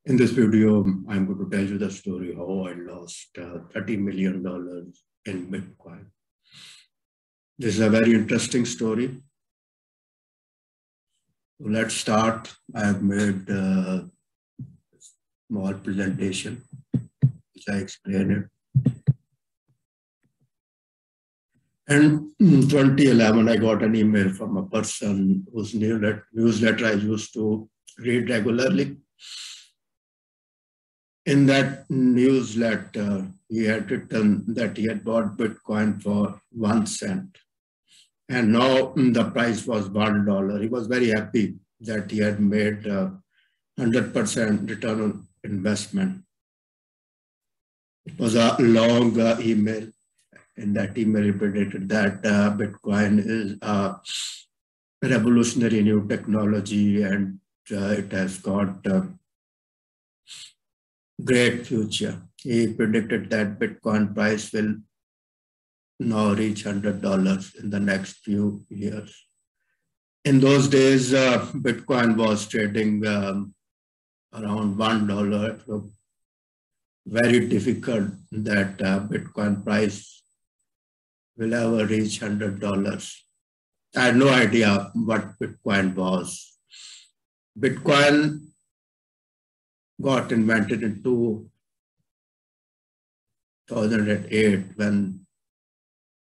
In this video, I'm going to tell you the story how I lost $30 million in Bitcoin. This is a very interesting story. So let's start. I have made a small presentation, which I explain it. And in 2011, I got an email from a person whose newsletter I used to read regularly. In that newsletter, he had written that he had bought Bitcoin for 1 cent. And now the price was $1. He was very happy that he had made 100% return on investment. It was a long email. In that email, he predicted that Bitcoin is a revolutionary new technology and it has got a great future. He predicted that Bitcoin price will now reach $100 in the next few years. In those days, Bitcoin was trading around $1. It was very difficult that Bitcoin price will ever reach $100. I had no idea what Bitcoin was. Bitcoin got invented in 2008 when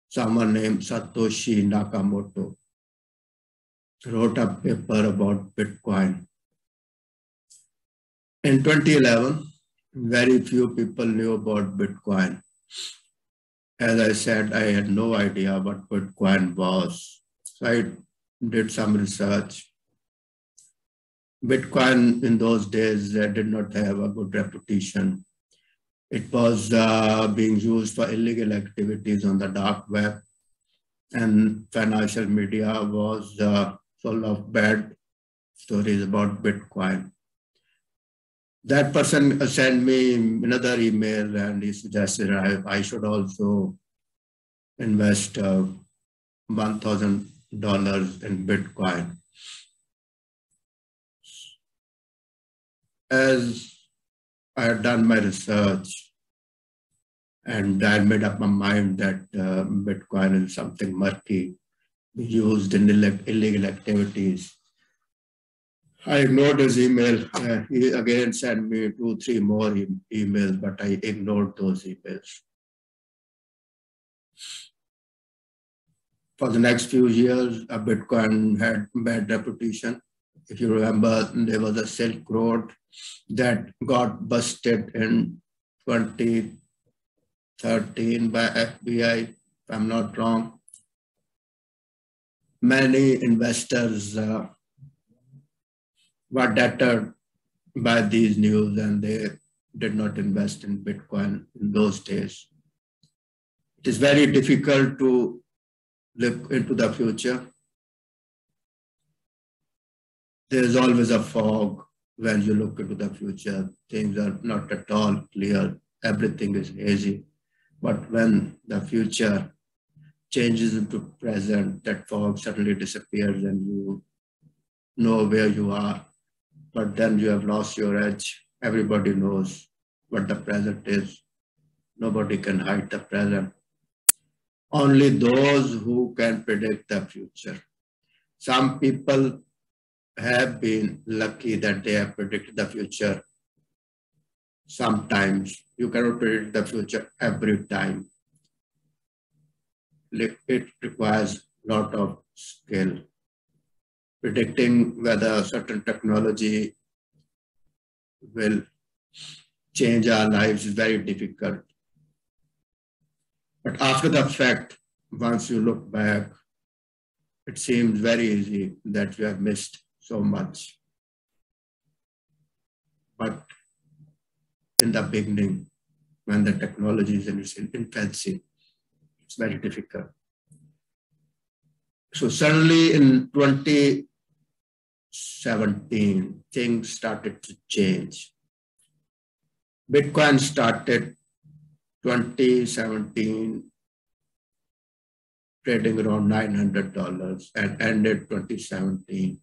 someone named Satoshi Nakamoto wrote a paper about Bitcoin. In 2011, very few people knew about Bitcoin. As I said, I had no idea what Bitcoin was. So I did some research. Bitcoin in those days did not have a good reputation. It was being used for illegal activities on the dark web, and financial media was full of bad stories about Bitcoin. That person sent me another email and he suggested I should also invest $1,000 in Bitcoin. As I had done my research and I made up my mind that Bitcoin is something murky, used in illegal activities. I ignored his email. He again sent me 2-3 more emails, but I ignored those emails. For the next few years, Bitcoin had bad reputation. If you remember, there was a Silk Road that got busted in 2013 by FBI, if I'm not wrong. Many investors were deterred by these news and they did not invest in Bitcoin in those days. It is very difficult to look into the future. There is always a fog when you look into the future. Things are not at all clear. Everything is hazy. But when the future changes into present, that fog suddenly disappears and you know where you are. But then you have lost your edge. Everybody knows what the present is. Nobody can hide the present. Only those who can predict the future. Some people have been lucky that they have predicted the future. Sometimes you cannot predict the future every time. It requires a lot of skill. Predicting whether a certain technology will change our lives is very difficult. But after the fact, once you look back, it seems very easy that you have missed so much. But in the beginning, when the technology is in its infancy, it's very difficult. So suddenly in 2017, things started to change. Bitcoin started 2017 trading around $900 and ended 2017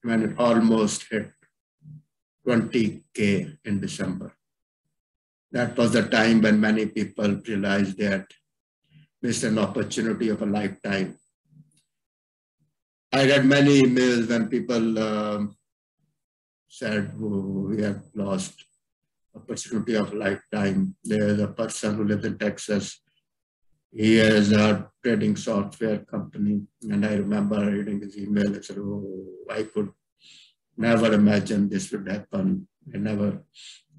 when it almost hit 20K in December. That was the time when many people realized that missed an opportunity of a lifetime. I read many emails when people said, oh, we have lost opportunity of a lifetime. There's a person who lives in Texas. He has a trading software company. And I remember reading his email. I said, oh, I could never imagine this would happen. I never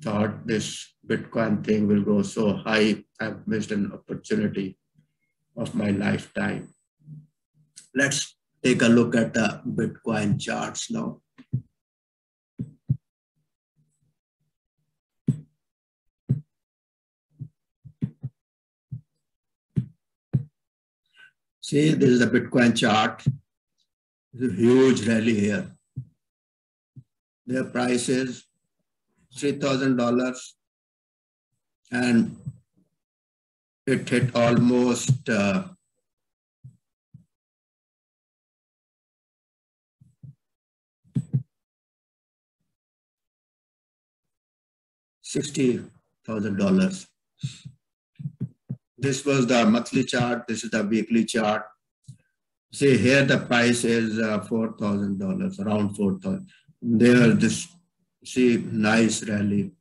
thought this Bitcoin thing will go so high. I've missed an opportunity of my lifetime. Let's take a look at the Bitcoin charts now. See, this is the Bitcoin chart. It's a huge rally here. Their price is $3,000 and it hit almost $60,000. This was the monthly chart. This is the weekly chart. See here, the price is $4,000, around 4,000. There, this, see, nice rally.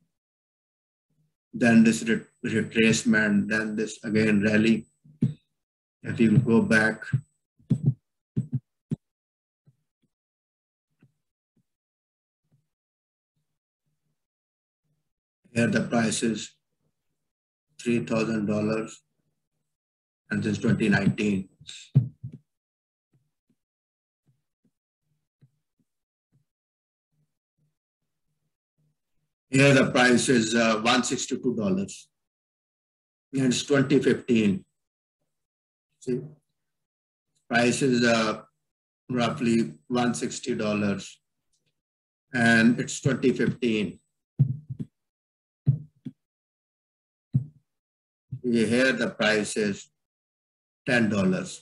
Then this retracement, then this again rally. If you go back, here the price is $3,000, and this is 2019. Here the price is $162, and it's 2015. See, price is roughly $160, and it's 2015. Here the price is $10.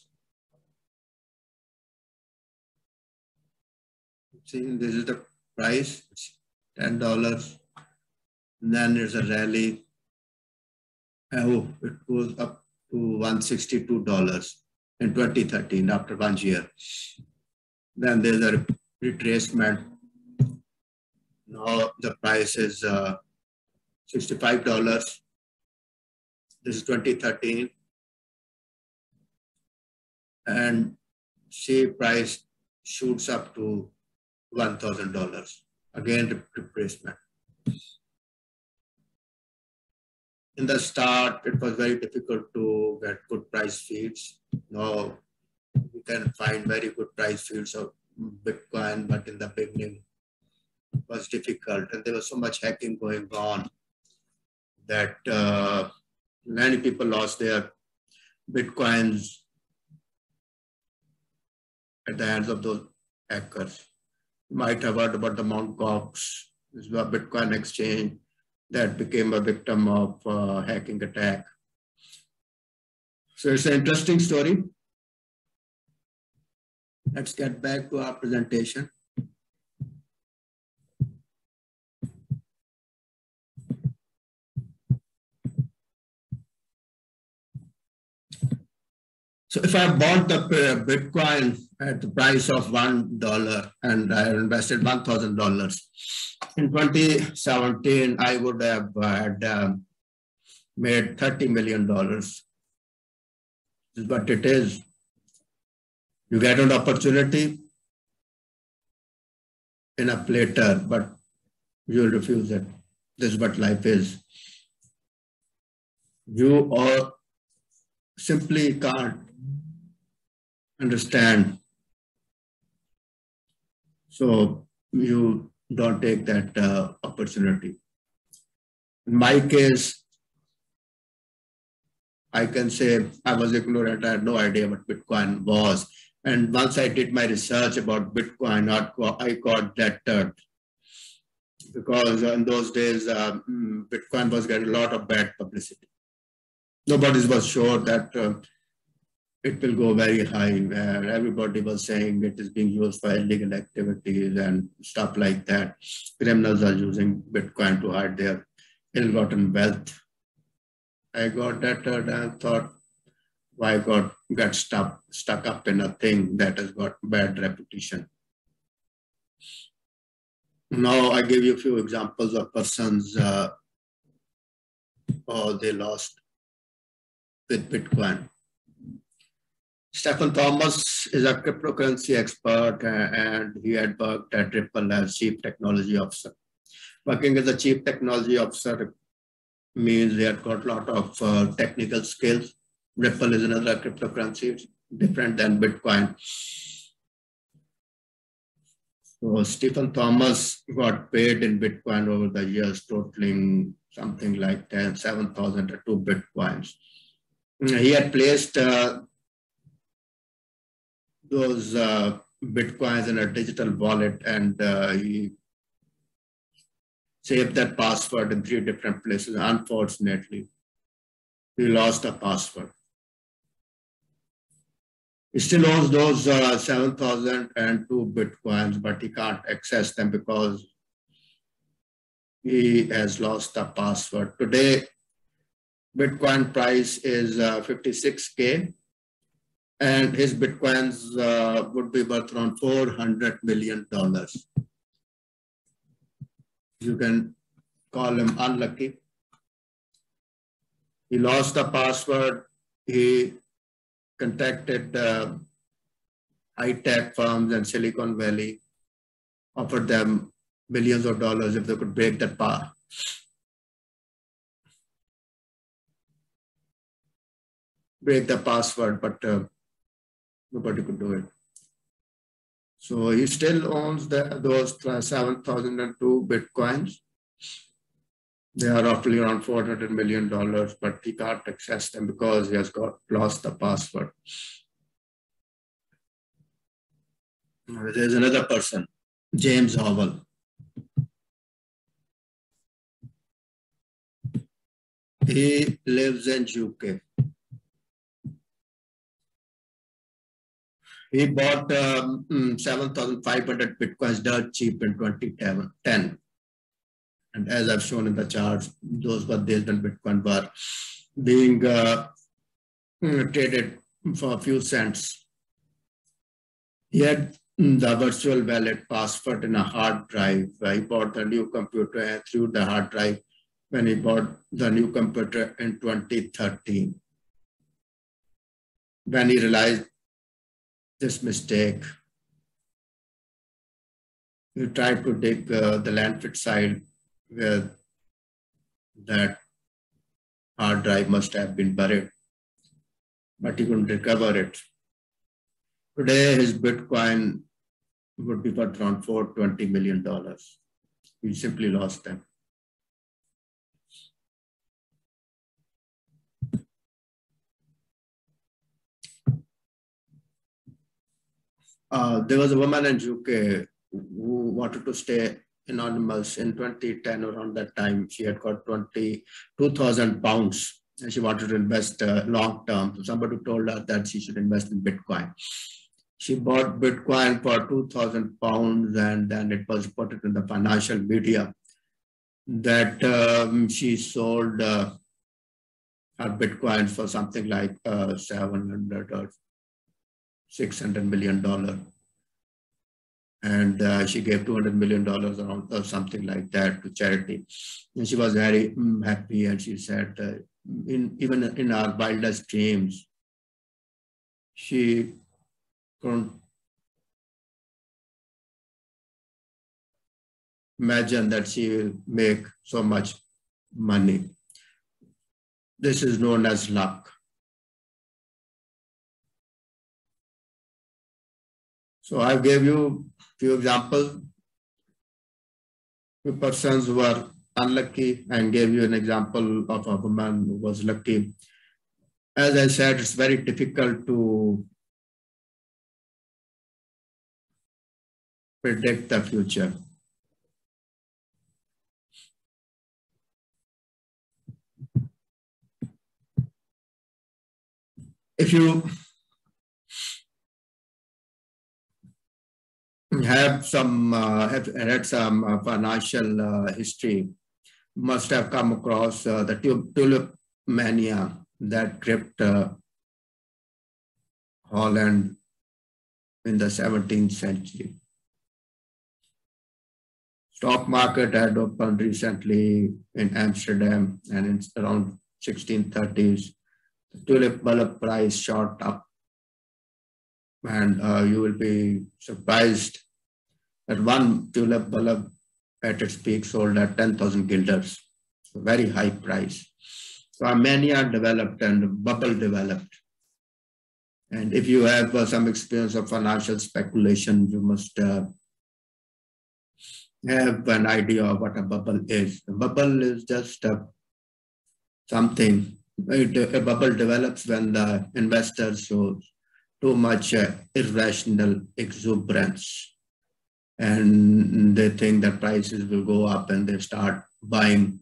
See, this is the price, it's $10. And then there's a rally. Oh, it goes up to $162 in 2013 after 1 year. Then there's a retracement. Now the price is $65. This is 2013. And see, price shoots up to $1,000. Again, retracement. In the start, it was very difficult to get good price feeds. Now you can find very good price feeds of Bitcoin, but in the beginning it was difficult, and there was so much hacking going on that many people lost their Bitcoins at the hands of those hackers. You might have heard about the Mt. Gox. This is a Bitcoin exchange that became a victim of hacking attack. So it's an interesting story. Let's get back to our presentation. So if I bought the Bitcoin at the price of $1 and I invested $1,000, in 2017, I would have made $30 million. This is what it is. You get an opportunity in a platter, but you'll refuse it. This is what life is. You all simply can't understand. So you don't take that opportunity. In my case, I can say I was ignorant. I had no idea what Bitcoin was. And once I did my research about Bitcoin, I got that because in those days, Bitcoin was getting a lot of bad publicity. Nobody was sure that it will go very high, where everybody was saying it is being used for illegal activities and stuff like that. Criminals are using Bitcoin to hide their ill-gotten wealth. I got that and thought, why God got stuck up in a thing that has got bad reputation. Now I give you a few examples of persons they lost with Bitcoin. Stephen Thomas is a cryptocurrency expert and he had worked at Ripple as Chief Technology Officer. Working as a Chief Technology Officer means he had got a lot of technical skills. Ripple is another cryptocurrency, different than Bitcoin. So Stephen Thomas got paid in Bitcoin over the years, totaling something like 7,002 Bitcoins. He had placed those Bitcoins in a digital wallet and he saved that password in 3 different places. Unfortunately, he lost the password. He still owns those 7,002 Bitcoins, but he can't access them because he has lost the password. Today, Bitcoin price is 56K. And his Bitcoins would be worth around $400 million. You can call him unlucky. He lost the password. He contacted high-tech firms and Silicon Valley, offered them millions of dollars if they could break that password, but nobody could do it. So he still owns those 7,002 Bitcoins. They are roughly around $400 million, but he can't access them because he has lost the password. There's another person, James Howell. He lives in UK. He bought 7,500 Bitcoins dirt cheap in 2010. And as I've shown in the charts, those were days when Bitcoin were being traded for a few cents. He had the virtual wallet password in a hard drive. He bought the new computer and threw the hard drive when he bought the new computer in 2013. When he realized this mistake, he tried to dig the landfill side where that hard drive must have been buried, but he couldn't recover it. Today, his Bitcoin would be worth around $420 million. He simply lost them. There was a woman in UK who wanted to stay anonymous in 2010. Around that time, she had got 22,000 pounds and she wanted to invest long term. So somebody told her that she should invest in Bitcoin. She bought Bitcoin for 2,000 pounds and then it was reported in the financial media that she sold her Bitcoins for something like 700 or $600 million. And she gave $200 million around or something like that to charity. And she was very happy. And she said, even in our wildest dreams, she couldn't imagine that she will make so much money. This is known as luck. So I gave you a few examples. The persons who were unlucky and gave you an example of a woman who was lucky. As I said, it's very difficult to predict the future. If you have read some financial history, must have come across the tulip mania that gripped Holland in the 17th century. Stock market had opened recently in Amsterdam, and in around 1630s, the tulip bulb price shot up, and you will be surprised that one tulip bulb at its peak sold at 10,000 guilders, so very high price. So a mania developed and a bubble developed. And if you have some experience of financial speculation, you must have an idea of what a bubble is. A bubble is just something. A bubble develops when the investor shows too much irrational exuberance, and they think that prices will go up, and they start buying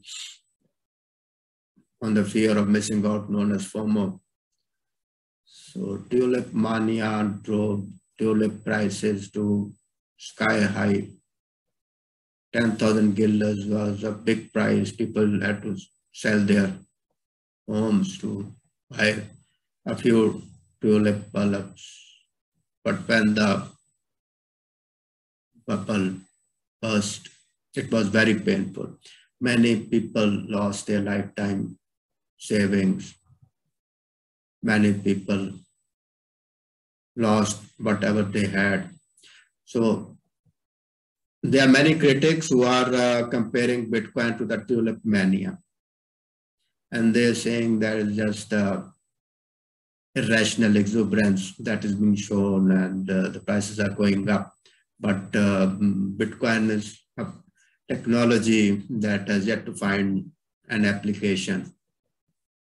on the fear of missing out, known as FOMO. So tulip mania drove tulip prices to sky high. 10,000 guilders was a big price. People had to sell their homes to buy a few tulip bulbs. But when the bubble burst, it was very painful. Many people lost their lifetime savings. Many people lost whatever they had. So there are many critics who are comparing Bitcoin to the tulip mania. And they're saying there is just irrational exuberance that is being shown, and the prices are going up. But Bitcoin is a technology that has yet to find an application.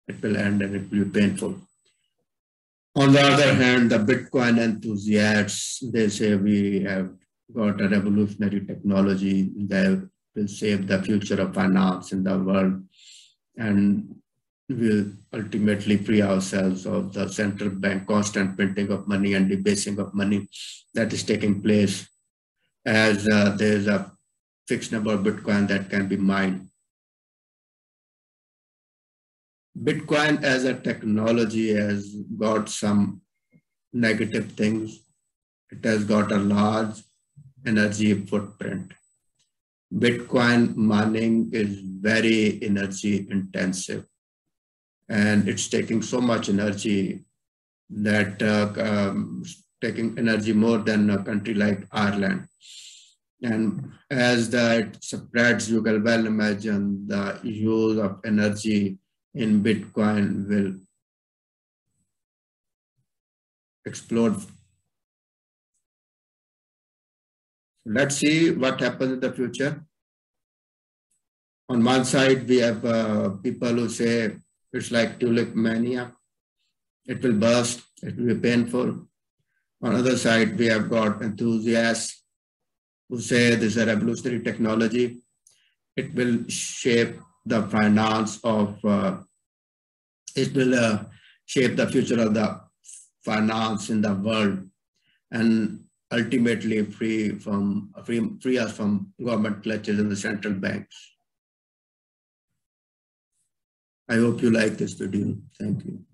It will end and it will be painful. On the other hand, the Bitcoin enthusiasts, they say we have got a revolutionary technology that will save the future of finance in the world, and will ultimately free ourselves of the central bank constant printing of money and debasing of money that is taking place, as there is a fixed number of Bitcoin that can be mined. Bitcoin as a technology has got some negative things. It has got a large energy footprint. Bitcoin mining is very energy intensive, and it's taking so much energy that taking energy more than a country like Ireland. And as that spreads, you can well imagine the use of energy in Bitcoin will explode. Let's see what happens in the future. On one side, we have people who say it's like tulip mania. It will burst, it will be painful. On the other side, we have got enthusiasts who say this is a revolutionary technology. It will shape the finance of, it will shape the future of the finance in the world, and ultimately free us from government clutches and the central banks. I hope you like this video. Thank you.